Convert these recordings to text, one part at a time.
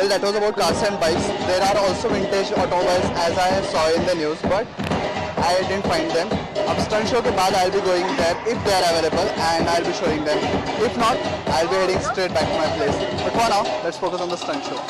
Well, that was about cars and bikes. There are also vintage automobiles as I saw in the news, but I didn't find them. Ab stunt show ke baad I'll be going there if they are available and I'll be showing them. If not, I'll be heading straight back to my place. But for now, let's focus on the stunt show.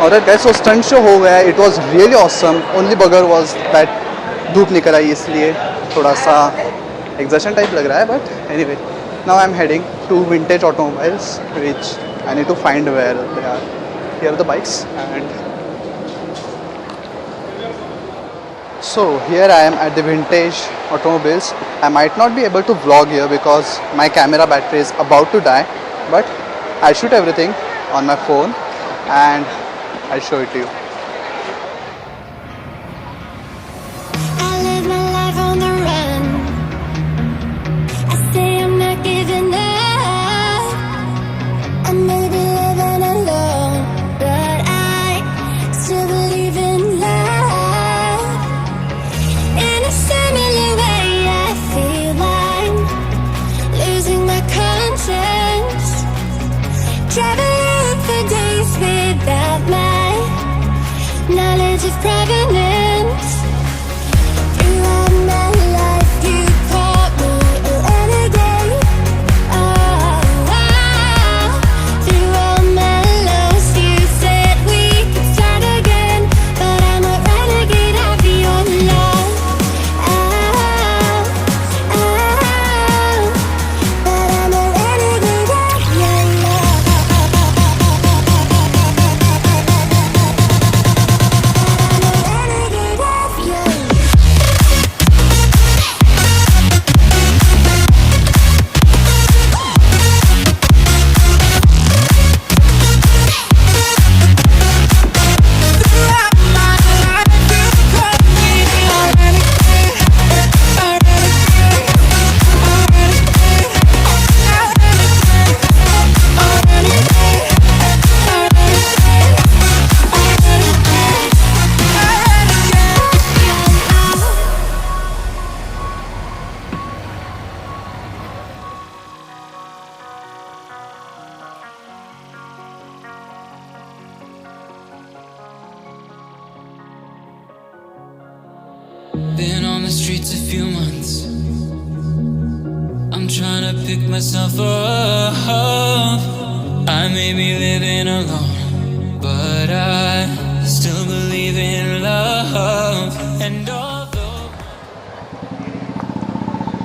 Alright guys, so stunt show हो गया. It was really awesome. Only bugger was that धूप निकल आई इसलिए थोड़ा सा exertion type लग रहा है. But anyway, now I'm heading to vintage automobiles, which I need to find where they are. Here are the bikes, and so here I am at the vintage automobiles. I might not be able to vlog here because my camera battery is about to die, but I shoot everything on my phone and I'll show it to you. I live my life on the run. I say I'm not giving up. I may be living alone, but I still believe in love. In a similar way, I feel I'm losing my conscience. Traveling for days without my knowledge of provenance. Throughout my life, you called me a renegade. Oh, through all my lows, you said we could start again. But I'm a renegade of your love. But I'm a renegade of your love. the streets a few months. I'm trying to pick myself up. I may be living alone, but I still believe in love. And although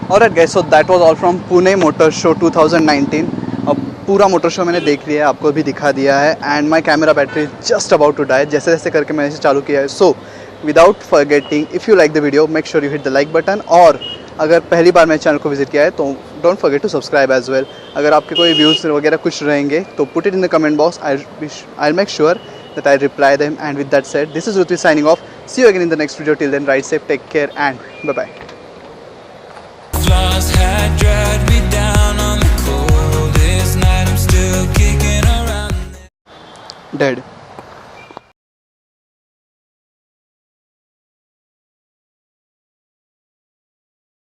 Alright guys, so that was all from Pune Motor Show 2019. अब पूरा motor show मैंने देख लिया है, आपको भी दिखा दिया है. And my camera battery just about to die. जैसे जैसे करके मैंने इसे चालू किया है. So without forgetting, if you like the video make sure you hit the like button. और अगर पहली बार मेरे चैनल को विजिट किया है तो don't forget to subscribe as well. अगर आपके कोई व्यूज़ वगैरह कुछ रहेंगे तो put it in the comment box. I make sure that I reply them. And with that said, this is Ruthvi signing off. See you again in the next video. Till then, ride safe, take care, and bye bye. flaws had dragged me down on the coldest night, I'm still kicking around. Dead.